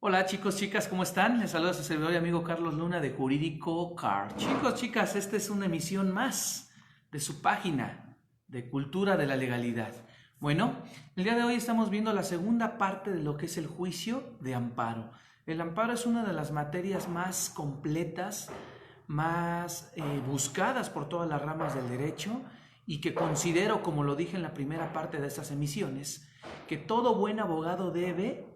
Hola chicos, chicas, ¿cómo están? Les saluda su servidor y amigo Carlos Luna de Jurídico Car. Chicos, chicas, esta es una emisión más de su página de Cultura de la Legalidad. Bueno, el día de hoy estamos viendo la segunda parte de lo que es el juicio de amparo. El amparo es una de las materias más completas, más buscadas por todas las ramas del derecho y que considero, como lo dije en la primera parte de estas emisiones, que todo buen abogado debe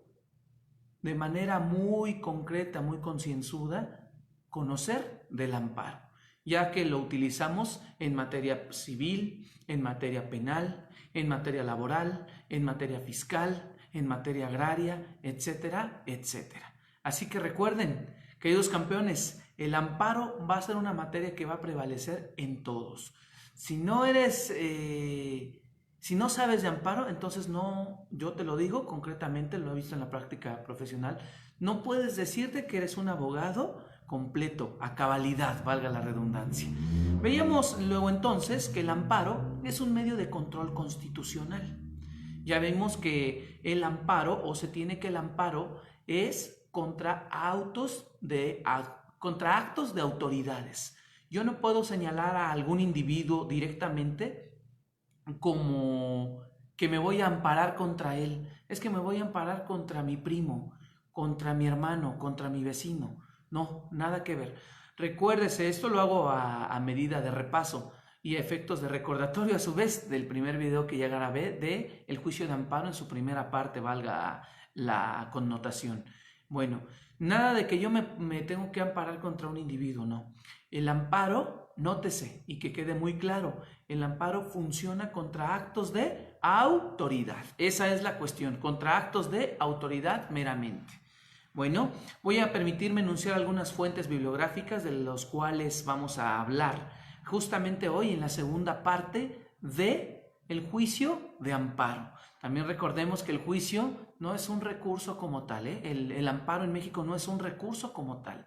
de manera muy concreta, muy concienzuda, conocer del amparo, ya que lo utilizamos en materia civil, en materia penal, en materia laboral, en materia fiscal, en materia agraria, etcétera, etcétera. Así que recuerden, queridos campeones, el amparo va a ser una materia que va a prevalecer en todos. Si no eres... Si no sabes de amparo, entonces no, yo te lo digo concretamente, lo he visto en la práctica profesional, no puedes decirte que eres un abogado completo, a cabalidad, valga la redundancia. Veíamos luego entonces que el amparo es un medio de control constitucional. Ya vemos que el amparo, o se tiene que el amparo, es contra contra actos de autoridades. Yo no puedo señalar a algún individuo directamente como que me voy a amparar contra él. Es que me voy a amparar contra mi primo, contra mi hermano, contra mi vecino. No, nada que ver. Recuérdese, esto lo hago a medida de repaso y a efectos de recordatorio a su vez del primer video que ya grabé de el juicio de amparo en su primera parte, valga la connotación. Bueno, nada de que yo me tengo que amparar contra un individuo, no. El amparo, nótese y que quede muy claro, el amparo funciona contra actos de autoridad. Esa es la cuestión, contra actos de autoridad meramente. Bueno, voy a permitirme enunciar algunas fuentes bibliográficas de los cuales vamos a hablar justamente hoy en la segunda parte de el juicio de amparo. También recordemos que el juicio no es un recurso como tal, ¿eh? El amparo en México no es un recurso como tal.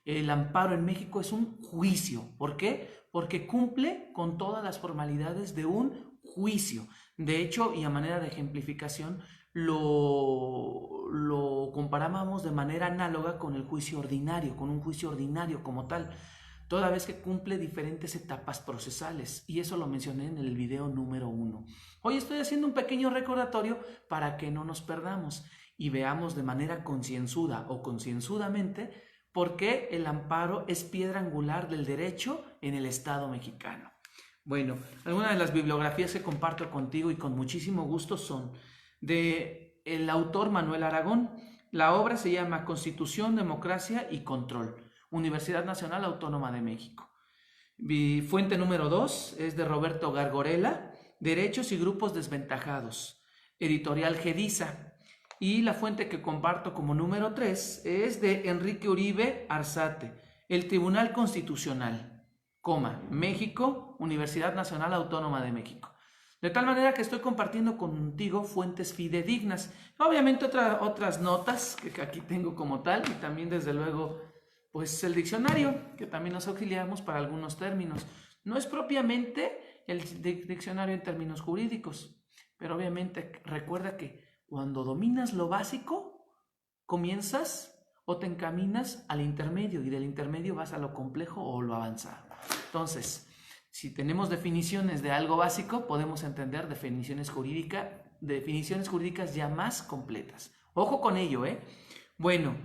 El amparo en México es un juicio. ¿Por qué? Porque cumple con todas las formalidades de un juicio. De hecho, y a manera de ejemplificación, lo comparábamos de manera análoga con el juicio ordinario, con un juicio ordinario como tal, toda vez que cumple diferentes etapas procesales. Y eso lo mencioné en el video número 1. Hoy estoy haciendo un pequeño recordatorio para que no nos perdamos y veamos de manera concienzuda o concienzudamente por qué el amparo es piedra angular del derecho en el Estado mexicano. Bueno, algunas de las bibliografías que comparto contigo y con muchísimo gusto son de el autor Manuel Aragón. La obra se llama Constitución, Democracia y Control, Universidad Nacional Autónoma de México. Mi fuente número 2 es de Roberto Gargorella, Derechos y Grupos Desventajados, Editorial Gediza. Y la fuente que comparto como número 3 es de Enrique Uribe Arzate, el Tribunal Constitucional, México, Universidad Nacional Autónoma de México. De tal manera que estoy compartiendo contigo fuentes fidedignas. Obviamente otras notas que aquí tengo como tal y también desde luego pues el diccionario que también nos auxiliamos para algunos términos. No es propiamente el diccionario en términos jurídicos, pero obviamente recuerda que cuando dominas lo básico, comienzas o te encaminas al intermedio y del intermedio vas a lo complejo o lo avanzado. Entonces, si tenemos definiciones de algo básico, podemos entender definiciones jurídicas ya más completas. Ojo con ello, ¿eh? Bueno,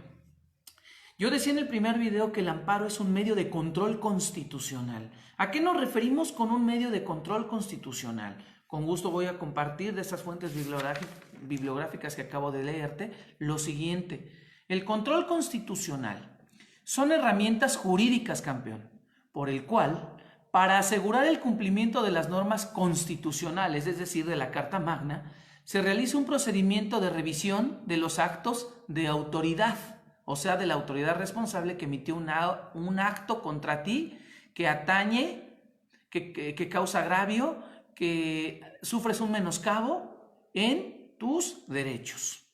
yo decía en el primer video que el amparo es un medio de control constitucional. ¿A qué nos referimos con un medio de control constitucional? Con gusto voy a compartir de esas fuentes bibliográficas que acabo de leerte lo siguiente. El control constitucional son herramientas jurídicas, campeón, por el cual, para asegurar el cumplimiento de las normas constitucionales, es decir, de la Carta Magna, se realiza un procedimiento de revisión de los actos de autoridad, o sea, de la autoridad responsable que emitió un acto contra ti que atañe, que causa agravio, que sufres un menoscabo en tus derechos,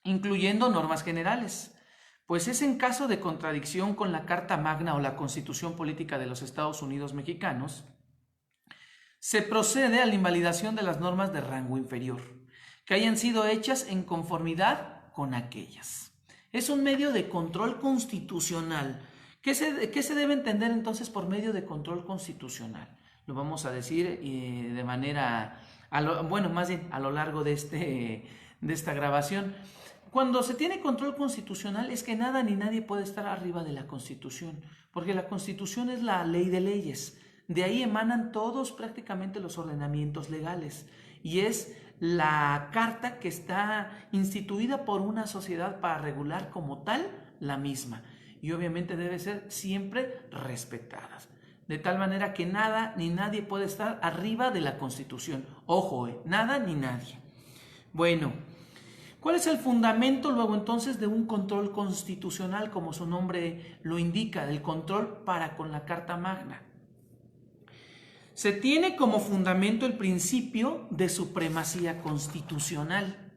incluyendo normas generales. Pues es en caso de contradicción con la Carta Magna o la Constitución Política de los Estados Unidos Mexicanos, se procede a la invalidación de las normas de rango inferior, que hayan sido hechas en conformidad con aquellas. Es un medio de control constitucional. ¿Qué se debe entender entonces por medio de control constitucional? Lo vamos a decir de manera, más bien a lo largo de esta grabación. Cuando se tiene control constitucional es que nada ni nadie puede estar arriba de la Constitución, porque la Constitución es la ley de leyes. De ahí emanan todos prácticamente los ordenamientos legales y es la carta que está instituida por una sociedad para regular como tal la misma y obviamente debe ser siempre respetada. De tal manera que nada ni nadie puede estar arriba de la Constitución. Ojo, nada ni nadie. Bueno, ¿cuál es el fundamento luego entonces de un control constitucional, como su nombre lo indica, el control para con la Carta Magna? Se tiene como fundamento el principio de supremacía constitucional.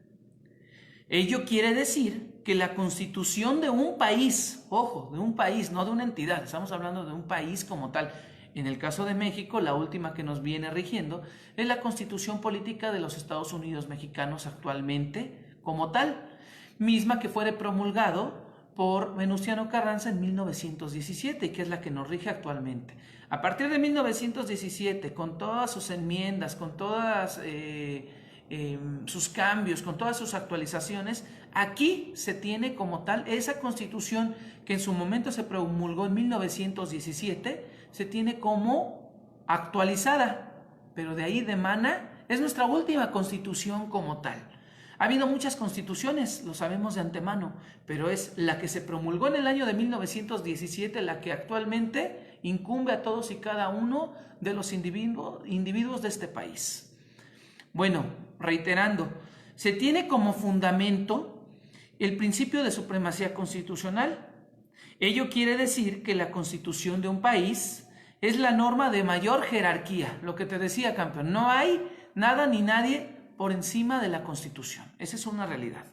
Ello quiere decir que la constitución de un país, ojo, de un país, no de una entidad, estamos hablando de un país como tal. En el caso de México, la última que nos viene rigiendo es la Constitución Política de los Estados Unidos Mexicanos actualmente como tal, misma que fue promulgado por Venustiano Carranza en 1917, que es la que nos rige actualmente. A partir de 1917, con todas sus enmiendas, con todas sus cambios, con todas sus actualizaciones, aquí se tiene como tal esa Constitución que en su momento se promulgó en 1917, se tiene como actualizada, pero de ahí emana, es nuestra última Constitución como tal. Ha habido muchas constituciones, lo sabemos de antemano, pero es la que se promulgó en el año de 1917 la que actualmente incumbe a todos y cada uno de los individuos de este país. Bueno, reiterando, se tiene como fundamento el principio de supremacía constitucional. Ello quiere decir que la constitución de un país es la norma de mayor jerarquía, lo que te decía, campeón, no hay nada ni nadie por encima de la Constitución. Esa es una realidad,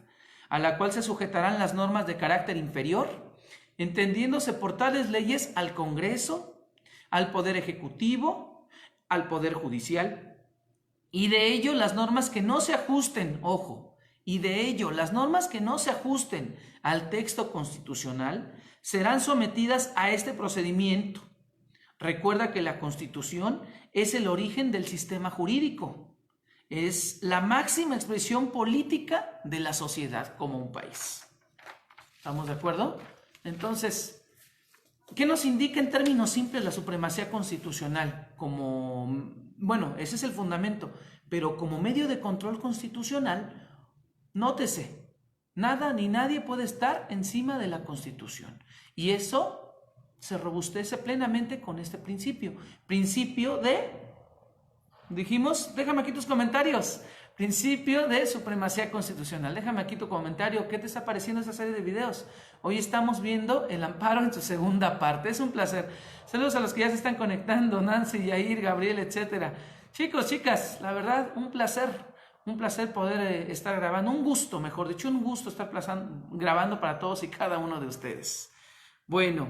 a la cual se sujetarán las normas de carácter inferior, entendiéndose por tales leyes al Congreso, al Poder Ejecutivo, al Poder Judicial, y de ello las normas que no se ajusten, ojo, y de ello las normas que no se ajusten al texto constitucional serán sometidas a este procedimiento. Recuerda que la Constitución es el origen del sistema jurídico. Es la máxima expresión política de la sociedad como un país. ¿Estamos de acuerdo? Entonces, ¿qué nos indica en términos simples la supremacía constitucional? Ese es el fundamento, pero como medio de control constitucional, nótese, nada ni nadie puede estar encima de la Constitución. Y eso se robustece plenamente con este principio. Principio de... Dijimos, déjame aquí tus comentarios. Principio de supremacía constitucional. Déjame aquí tu comentario. ¿Qué te está pareciendo esta serie de videos? Hoy estamos viendo el amparo en su segunda parte. Es un placer. Saludos a los que ya se están conectando. Nancy, Yair, Gabriel, etcétera. Chicos, chicas, la verdad, un placer poder estar grabando. Un gusto, mejor dicho, un gusto estar grabando para todos y cada uno de ustedes. Bueno.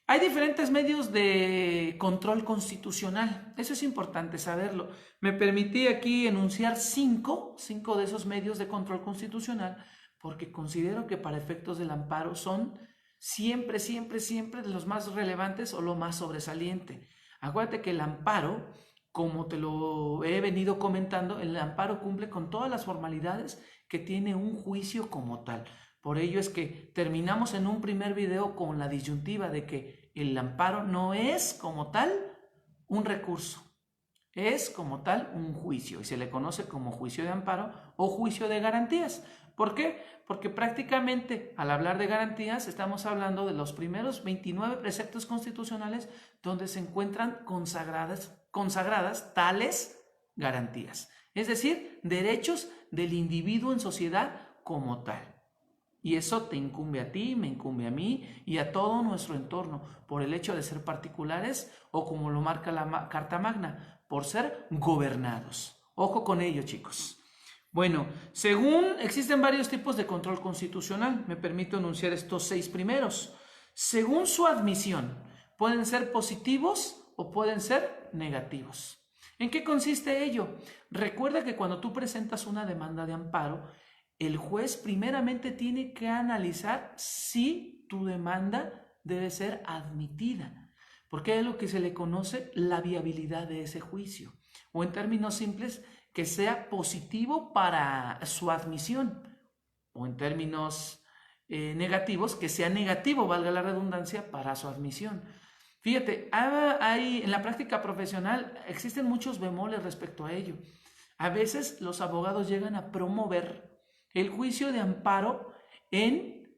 Hay diferentes medios de control constitucional, eso es importante saberlo. Me permití aquí enunciar cinco de esos medios de control constitucional porque considero que para efectos del amparo son siempre de los más relevantes o lo más sobresaliente. Acuérdate que el amparo, como te lo he venido comentando, el amparo cumple con todas las formalidades que tiene un juicio como tal. Por ello es que terminamos en un primer video con la disyuntiva de que el amparo no es como tal un recurso, es como tal un juicio y se le conoce como juicio de amparo o juicio de garantías. ¿Por qué? Porque prácticamente al hablar de garantías estamos hablando de los primeros 29 preceptos constitucionales donde se encuentran consagradas tales garantías, es decir, derechos del individuo en sociedad como tal. Y eso te incumbe a ti, me incumbe a mí y a todo nuestro entorno por el hecho de ser particulares o como lo marca la Carta Magna, por ser gobernados. Ojo con ello, chicos. Bueno, existen varios tipos de control constitucional. Me permito enunciar estos 6 primeros. Según su admisión, pueden ser positivos o pueden ser negativos. ¿En qué consiste ello? Recuerda que cuando tú presentas una demanda de amparo, el juez primeramente tiene que analizar si tu demanda debe ser admitida, porque hay lo que se le conoce la viabilidad de ese juicio, o en términos simples, que sea positivo para su admisión, o en términos negativos, que sea negativo, valga la redundancia, para su admisión. Fíjate, en la práctica profesional existen muchos bemoles respecto a ello. A veces los abogados llegan a promover el juicio de amparo en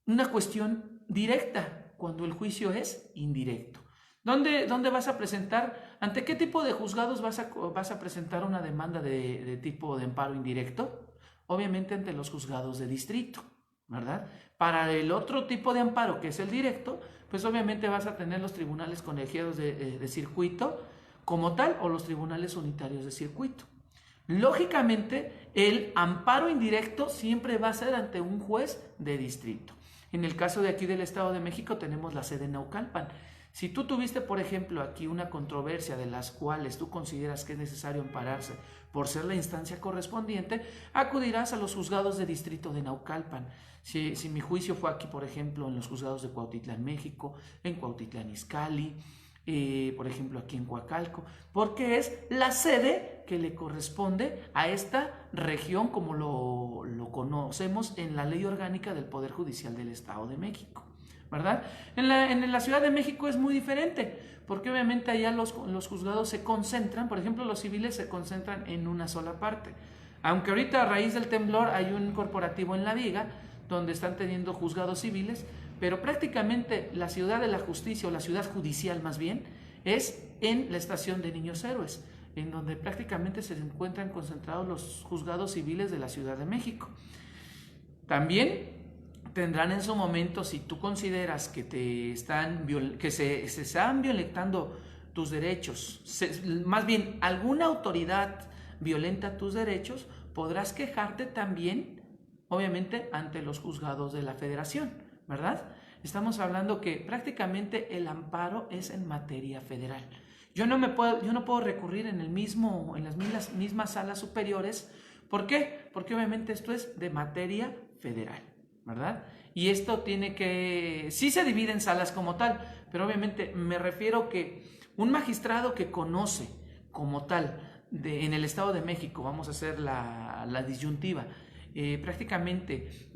una cuestión directa, cuando el juicio es indirecto. ¿Dónde vas a presentar? ¿Ante qué tipo de juzgados vas a presentar una demanda de tipo de amparo indirecto? Obviamente ante los juzgados de distrito, ¿verdad? Para el otro tipo de amparo, que es el directo, pues obviamente vas a tener los tribunales colegiados de circuito como tal, o los tribunales unitarios de circuito. Lógicamente, el amparo indirecto siempre va a ser ante un juez de distrito. En el caso de aquí del Estado de México tenemos la sede en Naucalpan. Si tú tuviste, por ejemplo, aquí una controversia de las cuales tú consideras que es necesario ampararse por ser la instancia correspondiente, acudirás a los juzgados de distrito de Naucalpan. Si mi juicio fue aquí, por ejemplo, en los juzgados de Cuautitlán, México, en Cuautitlán, Izcalli, por ejemplo, aquí en Coacalco, porque es la sede que le corresponde a esta región, como lo conocemos en la Ley Orgánica del Poder Judicial del Estado de México, ¿verdad? En la Ciudad de México es muy diferente, porque obviamente allá los juzgados se concentran, por ejemplo, los civiles se concentran en una sola parte. Aunque ahorita a raíz del temblor hay un corporativo en La Viga, donde están teniendo juzgados civiles, pero prácticamente la ciudad de la justicia, o la ciudad judicial más bien, es en la estación de Niños Héroes, en donde prácticamente se encuentran concentrados los juzgados civiles de la Ciudad de México. También tendrán en su momento, si tú consideras que se están violentando tus derechos, más bien alguna autoridad violenta tus derechos, podrás quejarte también, obviamente, ante los juzgados de la Federación, ¿verdad? Estamos hablando que prácticamente el amparo es en materia federal. Yo no puedo recurrir en las mismas salas superiores. ¿Por qué? Porque obviamente esto es de materia federal, ¿verdad? Y esto sí se divide en salas como tal, pero obviamente me refiero que un magistrado que conoce como tal en el Estado de México, vamos a hacer la disyuntiva, prácticamente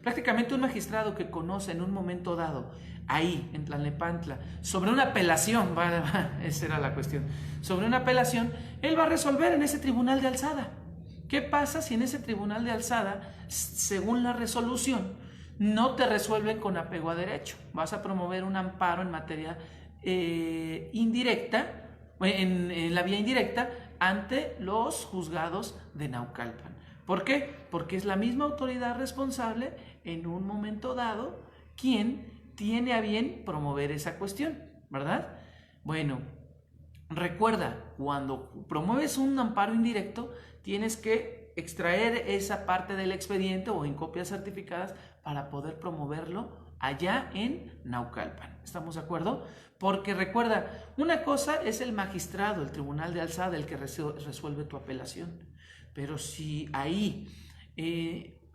prácticamente un magistrado que conoce en un momento dado, ahí en Tlalnepantla, sobre una apelación, esa era la cuestión, sobre una apelación, él va a resolver en ese tribunal de alzada. ¿Qué pasa si en ese tribunal de alzada, según la resolución, no te resuelven con apego a derecho? Vas a promover un amparo en materia indirecta, en la vía indirecta, ante los juzgados de Naucalpan. ¿Por qué? Porque es la misma autoridad responsable en un momento dado quien tiene a bien promover esa cuestión, ¿verdad? Bueno, recuerda, cuando promueves un amparo indirecto, tienes que extraer esa parte del expediente o en copias certificadas para poder promoverlo allá en Naucalpan. ¿Estamos de acuerdo? Porque recuerda, una cosa es el magistrado, el tribunal de alzada, el que resuelve tu apelación. Pero si ahí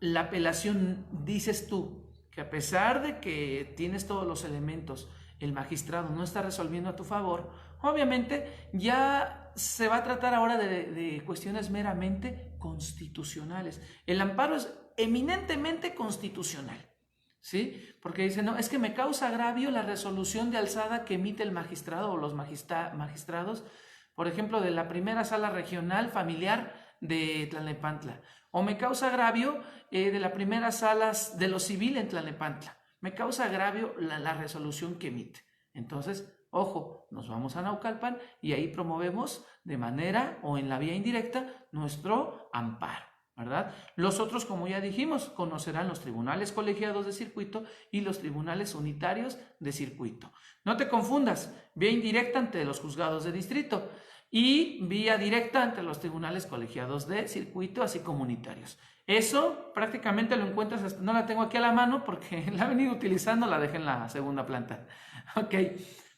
la apelación, dices tú, que a pesar de que tienes todos los elementos, el magistrado no está resolviendo a tu favor, obviamente ya se va a tratar ahora de cuestiones meramente constitucionales. El amparo es eminentemente constitucional, ¿sí? Porque dice, no, es que me causa agravio la resolución de alzada que emite el magistrado o los magistrados, por ejemplo, de la primera sala regional familiar de Tlalnepantla, o me causa agravio de la primera sala de lo civil en Tlalnepantla, me causa agravio la resolución que emite. Entonces, ojo, nos vamos a Naucalpan y ahí promovemos de manera o en la vía indirecta nuestro amparo, ¿verdad? Los otros, como ya dijimos, conocerán los tribunales colegiados de circuito y los tribunales unitarios de circuito. No te confundas, vía indirecta ante los juzgados de distrito y vía directa ante los tribunales colegiados de circuito, así comunitarios. Eso prácticamente lo encuentras, no la tengo aquí a la mano porque la he venido utilizando, la dejé en la segunda planta. Ok,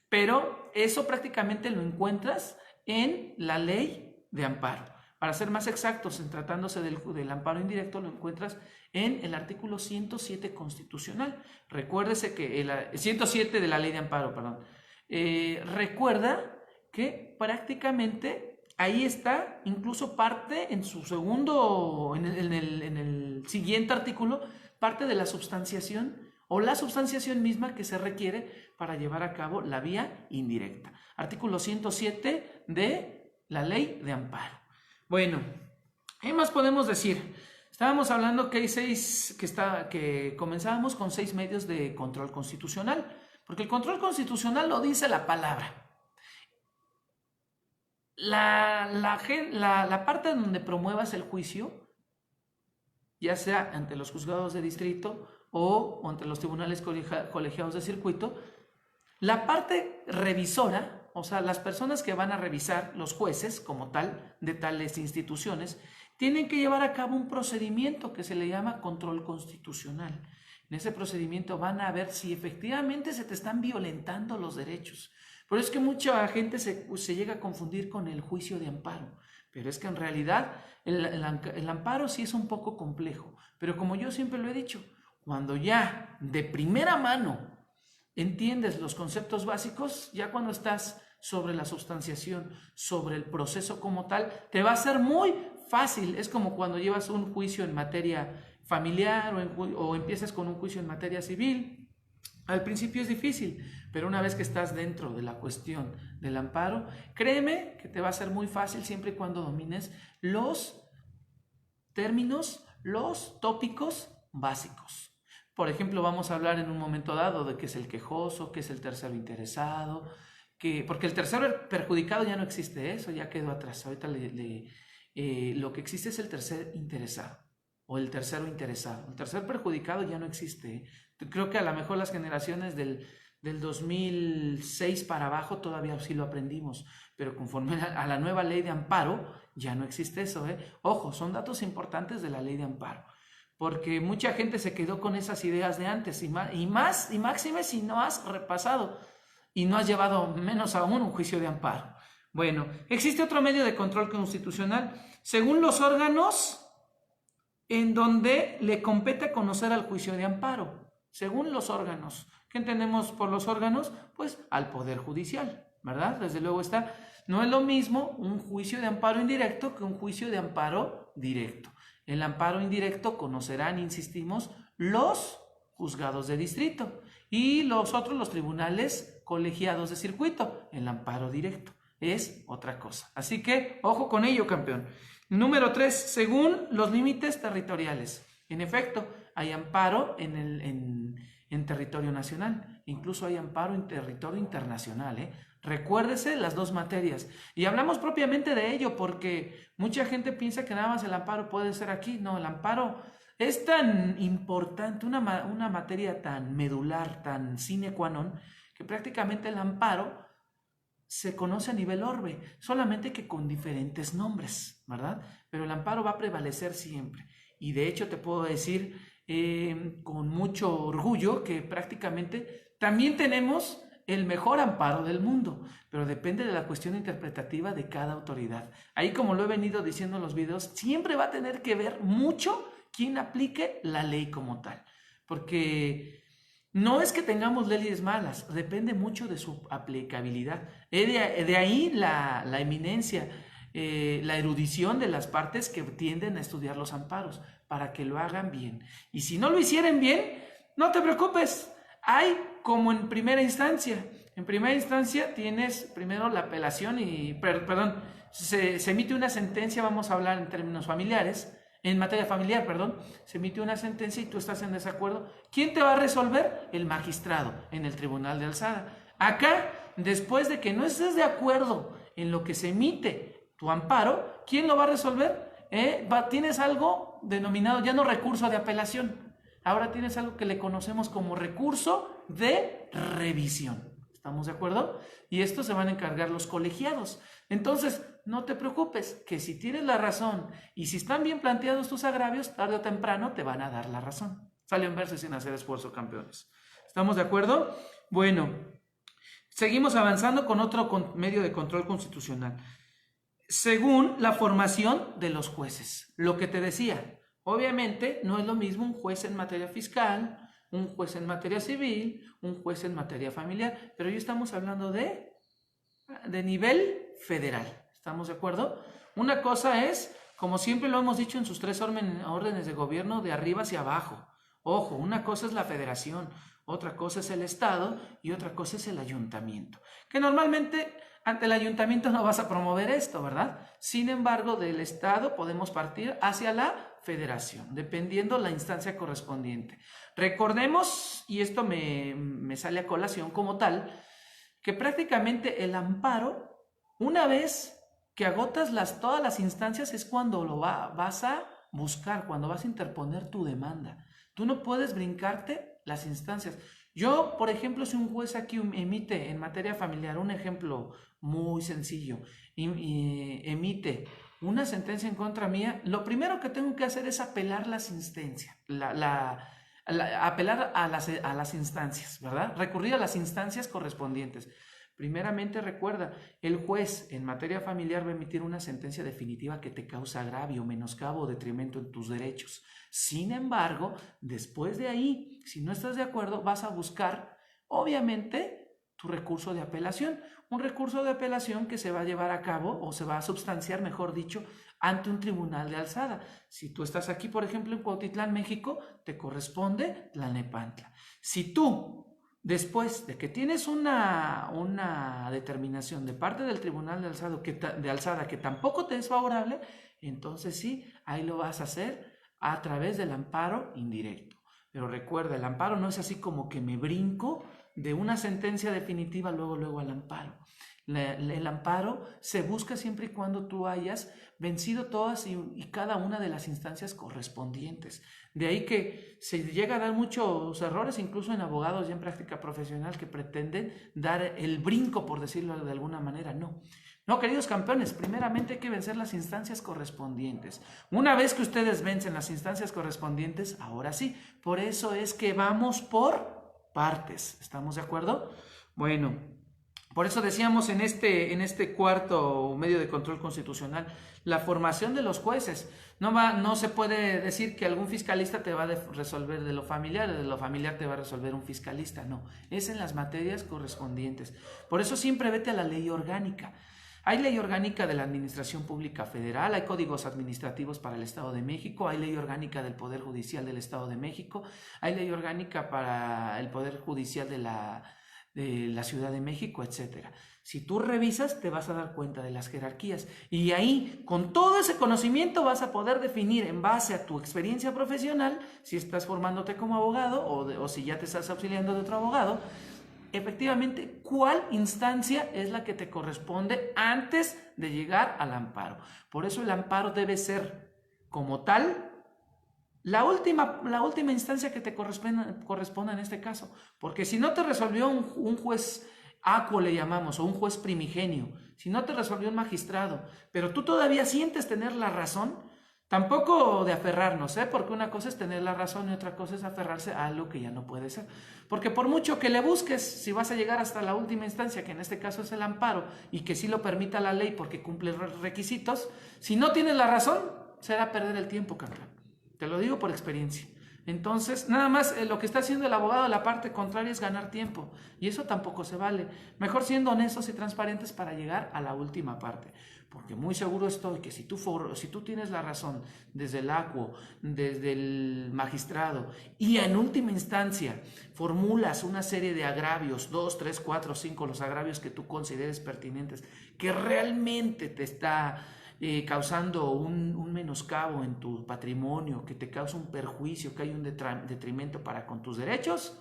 Pero eso prácticamente lo encuentras en la ley de amparo. Para ser más exactos, en tratándose del amparo indirecto, lo encuentras en el artículo 107 constitucional. Recuérdese que el 107 de la ley de amparo, perdón. Recuerda que prácticamente ahí está incluso parte en su segundo, en el siguiente artículo, parte de la substanciación o la substanciación misma que se requiere para llevar a cabo la vía indirecta. Artículo 107 de la ley de amparo. Bueno, ¿qué más podemos decir? Estábamos hablando que hay que comenzábamos con 6 medios de control constitucional, porque el control constitucional lo dice la palabra. La parte donde promuevas el juicio, ya sea ante los juzgados de distrito o ante los tribunales colegiados de circuito, la parte revisora, o sea, las personas que van a revisar, los jueces como tal, de tales instituciones, tienen que llevar a cabo un procedimiento que se le llama control constitucional. En ese procedimiento van a ver si efectivamente se te están violentando los derechos. Pero es que mucha gente se llega a confundir con el juicio de amparo. Pero es que en realidad el amparo sí es un poco complejo. Pero como yo siempre lo he dicho, cuando ya de primera mano entiendes los conceptos básicos, ya cuando estás sobre la substanciación, sobre el proceso como tal, te va a ser muy fácil. Es como cuando llevas un juicio en materia familiar o empiezas con un juicio en materia civil. Al principio es difícil, pero una vez que estás dentro de la cuestión del amparo, créeme que te va a ser muy fácil siempre y cuando domines los términos, los tópicos básicos. Por ejemplo, vamos a hablar en un momento dado de qué es el quejoso, qué es el tercero interesado, porque el tercero perjudicado ya no existe, eso ya quedó atrás. Ahorita lo que existe es el tercer interesado o el tercero interesado. El tercer perjudicado ya no existe. Creo que a lo mejor las generaciones del 2006 para abajo todavía sí lo aprendimos, pero conforme a la nueva ley de amparo ya no existe eso. Ojo, son datos importantes de la ley de amparo, porque mucha gente se quedó con esas ideas de antes y máxime si no has repasado y no has llevado menos aún un juicio de amparo. Bueno, existe otro medio de control constitucional, según los órganos en donde le compete conocer al juicio de amparo. Según los órganos. ¿Qué entendemos por los órganos? Pues al Poder Judicial, ¿verdad? Desde luego está. No es lo mismo un juicio de amparo indirecto que un juicio de amparo directo. El amparo indirecto conocerán, insistimos, los juzgados de distrito y los tribunales colegiados de circuito. El amparo directo es otra cosa. Así que, ojo con ello, campeón. Número 3, según los límites territoriales. En efecto, hay amparo en territorio nacional, incluso hay amparo en territorio internacional. Recuérdese las dos materias. Y hablamos propiamente de ello porque mucha gente piensa que nada más el amparo puede ser aquí. No, el amparo es tan importante, una materia tan medular, tan sine qua non, que prácticamente el amparo se conoce a nivel orbe, solamente que con diferentes nombres, ¿verdad? Pero el amparo va a prevalecer siempre. Y de hecho te puedo decir con mucho orgullo que prácticamente también tenemos el mejor amparo del mundo, pero depende de la cuestión interpretativa de cada autoridad. Ahí, como lo he venido diciendo en los videos, siempre va a tener que ver mucho quién aplique la ley como tal, porque no es que tengamos leyes malas, depende mucho de su aplicabilidad. De ahí la eminencia, la erudición de las partes que tienden a estudiar los amparos, para que lo hagan bien. Y si no lo hicieran bien, no te preocupes. Hay como en primera instancia. En primera instancia tienes primero la apelación y, se emite una sentencia, vamos a hablar en términos familiares, en materia familiar, se emite una sentencia y tú estás en desacuerdo. ¿Quién te va a resolver? El magistrado en el tribunal de alzada. Acá, después de que no estés de acuerdo en lo que se emite tu amparo, ¿quién lo va a resolver? Tienes algo denominado ya no recurso de apelación, ahora tienes algo que le conocemos como recurso de revisión. ¿Estamos de acuerdo? Y esto se van a encargar los colegiados. Entonces, no te preocupes, que si tienes la razón y si están bien planteados tus agravios, tarde o temprano te van a dar la razón. Salen verse sin hacer esfuerzo, campeones. ¿Estamos de acuerdo? Bueno, Seguimos avanzando con otro medio de control constitucional. Según la formación de los jueces, lo que te decía, obviamente no es lo mismo un juez en materia fiscal, un juez en materia civil, un juez en materia familiar, pero hoy estamos hablando de nivel federal, ¿estamos de acuerdo? Una cosa es, como siempre lo hemos dicho en sus 3 órdenes de gobierno, de arriba hacia abajo. Ojo, una cosa es la federación, otra cosa es el estado y otra cosa es el ayuntamiento, que normalmente ante el ayuntamiento no vas a promover esto, ¿verdad? Sin embargo, del estado podemos partir hacia la federación, dependiendo la instancia correspondiente. Recordemos, y esto me sale a colación como tal, que prácticamente el amparo, una vez que agotas todas las instancias, es cuando lo vas a buscar, cuando vas a interponer tu demanda. Tú no puedes brincarte las instancias. Yo, por ejemplo, si un juez aquí emite en materia familiar, un ejemplo muy sencillo, emite una sentencia en contra mía, lo primero que tengo que hacer es apelar las instancias, apelar a las instancias, ¿verdad? Recurrir a las instancias correspondientes. Primeramente recuerda, el juez en materia familiar va a emitir una sentencia definitiva que te causa agravio, menoscabo o detrimento en tus derechos. Sin embargo, después de ahí, si no estás de acuerdo, vas a buscar, obviamente, tu recurso de apelación. Un recurso de apelación que se va a llevar a cabo o se va a substanciar, mejor dicho, ante un tribunal de alzada. Si tú estás aquí, por ejemplo, en Cuautitlán, México, te corresponde Tlalnepantla. Si tú, después de que tienes una determinación de parte del tribunal de alzada que tampoco te es favorable, entonces sí, ahí lo vas a hacer a través del amparo indirecto. Pero recuerda, el amparo no es así como que me brinco de una sentencia definitiva luego al amparo. El amparo se busca siempre y cuando tú hayas vencido todas y cada una de las instancias correspondientes. De ahí que se llega a dar muchos errores, incluso en abogados ya en práctica profesional, que pretenden dar el brinco, por decirlo de alguna manera. No, queridos campeones, primeramente hay que vencer las instancias correspondientes. Una vez que ustedes vencen las instancias correspondientes, ahora sí, por eso es que vamos por partes. ¿Estamos de acuerdo? Bueno, por eso decíamos en este cuarto medio de control constitucional, la formación de los jueces. No se puede decir que algún fiscalista te va a resolver de lo familiar te va a resolver un fiscalista. No, es en las materias correspondientes. Por eso siempre vete a la ley orgánica. Hay ley orgánica de la Administración Pública Federal, hay códigos administrativos para el Estado de México, hay ley orgánica del Poder Judicial del Estado de México, hay ley orgánica para el Poder Judicial de la Ciudad de México, etc. Si tú revisas, te vas a dar cuenta de las jerarquías y ahí, con todo ese conocimiento, vas a poder definir en base a tu experiencia profesional, si estás formándote como abogado o si ya te estás auxiliando de otro abogado, efectivamente, ¿cuál instancia es la que te corresponde antes de llegar al amparo? Por eso el amparo debe ser, como tal, la última instancia que te corresponda en este caso. Porque si no te resolvió un juez acuo, le llamamos, o un juez primigenio, si no te resolvió un magistrado, pero tú todavía sientes tener la razón, tampoco de aferrarnos, porque una cosa es tener la razón y otra cosa es aferrarse a algo que ya no puede ser. Porque por mucho que le busques, si vas a llegar hasta la última instancia, que en este caso es el amparo, y que sí lo permita la ley porque cumple requisitos, si no tienes la razón, será perder el tiempo, campeón. Te lo digo por experiencia. Entonces, nada más lo que está haciendo el abogado de la parte contraria es ganar tiempo. Y eso tampoco se vale. Mejor siendo honestos y transparentes para llegar a la última parte. Porque muy seguro estoy que si tú tienes la razón desde el acuo, desde el magistrado, y en última instancia formulas una serie de agravios, 2, 3, 4, 5, los agravios que tú consideres pertinentes, que realmente te está causando un menoscabo en tu patrimonio, que te causa un perjuicio, que hay un detrimento para con tus derechos,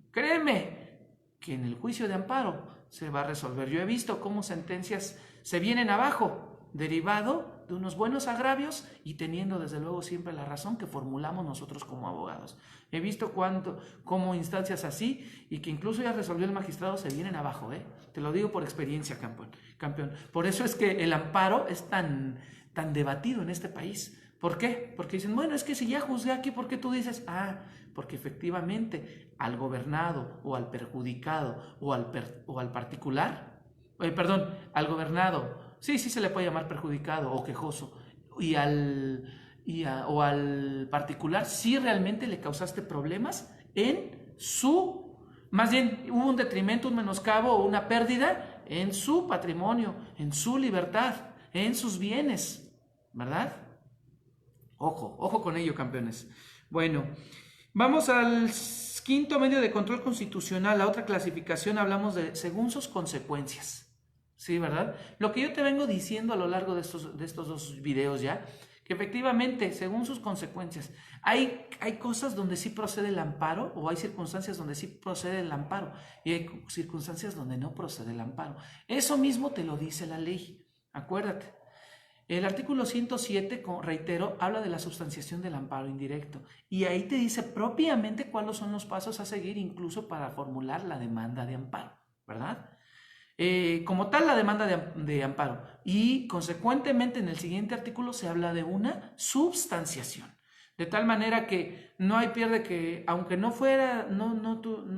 créeme que en el juicio de amparo se va a resolver. Yo he visto cómo sentencias se vienen abajo, derivado de unos buenos agravios y teniendo desde luego siempre la razón que formulamos nosotros como abogados. He visto cómo instancias así y que incluso ya resolvió el magistrado se vienen abajo, Te lo digo por experiencia, campeón. Por eso es que el amparo es tan debatido en este país, ¿Por qué? Porque dicen, bueno, es que si ya juzgué aquí, ¿por qué tú dices? Ah, porque efectivamente al gobernado o al perjudicado o al particular, al gobernado, sí se le puede llamar perjudicado o quejoso, o al particular, sí realmente le causaste problemas en más bien hubo un detrimento, un menoscabo o una pérdida en su patrimonio, en su libertad, en sus bienes, ¿verdad? Ojo con ello, campeones. Bueno, vamos al quinto medio de control constitucional. La otra clasificación hablamos de según sus consecuencias. Sí, ¿verdad? Lo que yo te vengo diciendo a lo largo de estos dos videos ya, que efectivamente, según sus consecuencias, hay cosas donde sí procede el amparo o hay circunstancias donde sí procede el amparo y hay circunstancias donde no procede el amparo. Eso mismo te lo dice la ley. Acuérdate. El artículo 107, reitero, habla de la sustanciación del amparo indirecto y ahí te dice propiamente cuáles son los pasos a seguir incluso para formular la demanda de amparo, ¿verdad? Como tal, la demanda de amparo y consecuentemente en el siguiente artículo se habla de una substanciación. De tal manera que no hay pierde que, aunque no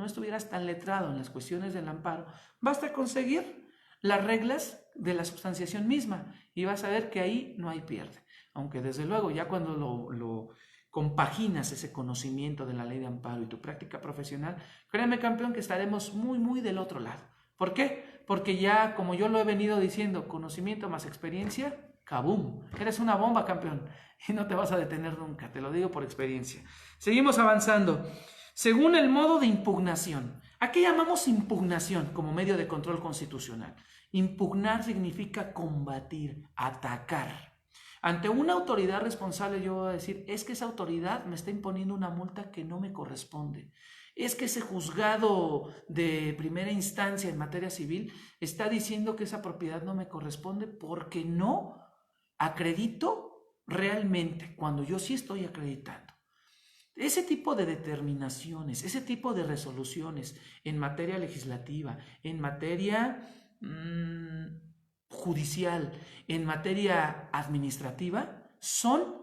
estuvieras tan letrado en las cuestiones del amparo, basta conseguir las reglas de la substanciación misma y vas a ver que ahí no hay pierde. Aunque desde luego ya cuando lo compaginas ese conocimiento de la ley de amparo y tu práctica profesional, créeme campeón que estaremos muy muy del otro lado. ¿Por qué? Porque ya como yo lo he venido diciendo, conocimiento más experiencia, ¡kabum! Eres una bomba campeón y no te vas a detener nunca, te lo digo por experiencia. Seguimos avanzando. Según el modo de impugnación. ¿A qué llamamos impugnación como medio de control constitucional? Impugnar significa combatir, atacar. Ante una autoridad responsable yo voy a decir, es que esa autoridad me está imponiendo una multa que no me corresponde. Es que ese juzgado de primera instancia en materia civil está diciendo que esa propiedad no me corresponde porque no acredito realmente, cuando yo sí estoy acreditando. Ese tipo de determinaciones, ese tipo de resoluciones en materia legislativa, en materia judicial, en materia administrativa, son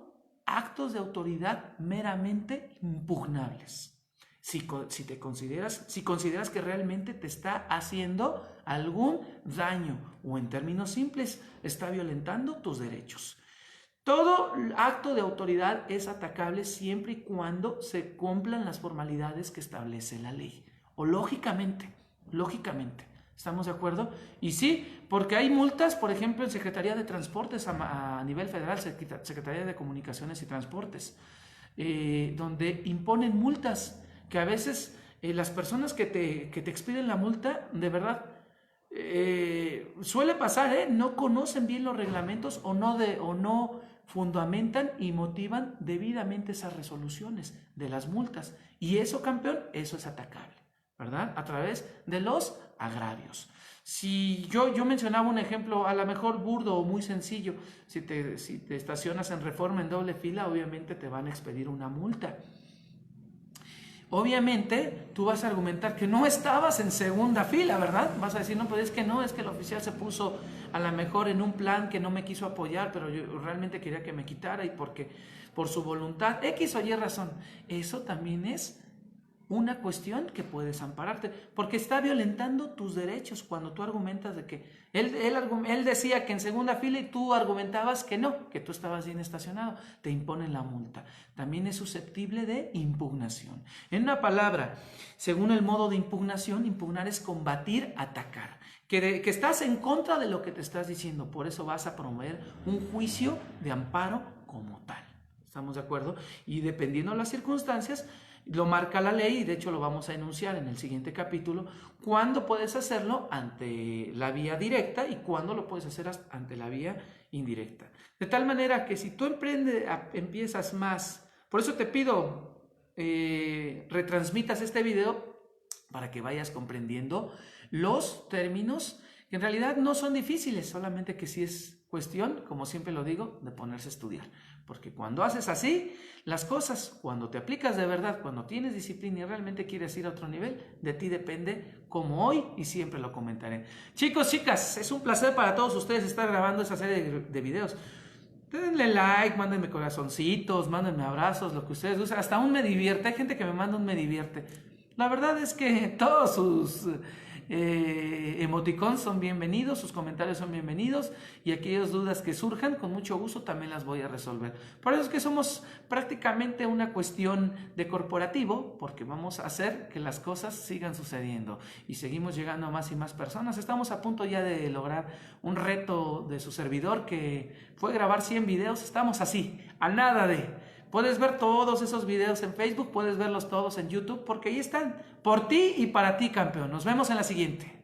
actos de autoridad meramente impugnables. Si consideras que realmente te está haciendo algún daño o en términos simples está violentando tus derechos. Todo acto de autoridad es atacable siempre y cuando se cumplan las formalidades que establece la ley. O lógicamente. ¿Estamos de acuerdo? Y sí, porque hay multas, por ejemplo, en Secretaría de Transportes a nivel federal, Secretaría de Comunicaciones y Transportes, donde imponen multas que a veces las personas que te expiden la multa, de verdad, suele pasar, no conocen bien los reglamentos o no fundamentan y motivan debidamente esas resoluciones de las multas. Y eso, campeón, eso es atacable, ¿verdad? A través de los agravios. Si yo mencionaba un ejemplo a lo mejor burdo o muy sencillo, si te estacionas en Reforma en doble fila, obviamente te van a expedir una multa. Obviamente, tú vas a argumentar que no estabas en segunda fila, ¿verdad? Vas a decir, no, pues es que el oficial se puso a lo mejor en un plan que no me quiso apoyar, pero yo realmente quería que me quitara y porque por su voluntad, X o Y razón. Eso también es una cuestión que puedes ampararte, porque está violentando tus derechos cuando tú argumentas de que él decía que en segunda fila y tú argumentabas que no, que tú estabas bien estacionado, te imponen la multa. También es susceptible de impugnación. En una palabra, según el modo de impugnación, impugnar es combatir, atacar. Que estás en contra de lo que te estás diciendo, por eso vas a promover un juicio de amparo como tal. ¿Estamos de acuerdo? Y dependiendo de las circunstancias, lo marca la ley y de hecho lo vamos a enunciar en el siguiente capítulo, cuándo puedes hacerlo ante la vía directa y cuándo lo puedes hacer ante la vía indirecta. De tal manera que si tú empiezas más, por eso te pido retransmitas este video para que vayas comprendiendo los términos que en realidad no son difíciles, solamente que sí es cuestión, como siempre lo digo, de ponerse a estudiar. Porque cuando haces así las cosas, cuando te aplicas de verdad, cuando tienes disciplina y realmente quieres ir a otro nivel, de ti depende, como hoy y siempre lo comentaré. Chicos, chicas, es un placer para todos ustedes estar grabando esa serie de videos. Denle like, mándenme corazoncitos, mándenme abrazos, lo que ustedes usen. Hasta un me divierte. Hay gente que me manda un me divierte. La verdad es que todos sus emoticons son bienvenidos, sus comentarios son bienvenidos y aquellas dudas que surjan, con mucho gusto también las voy a resolver. Por eso es que somos prácticamente una cuestión de corporativo, porque vamos a hacer que las cosas sigan sucediendo y seguimos llegando a más y más personas. Estamos a punto ya de lograr un reto de su servidor que fue grabar 100 videos. Estamos así, a nada de... Puedes ver todos esos videos en Facebook, puedes verlos todos en YouTube, porque ahí están, por ti y para ti, campeón. Nos vemos en la siguiente.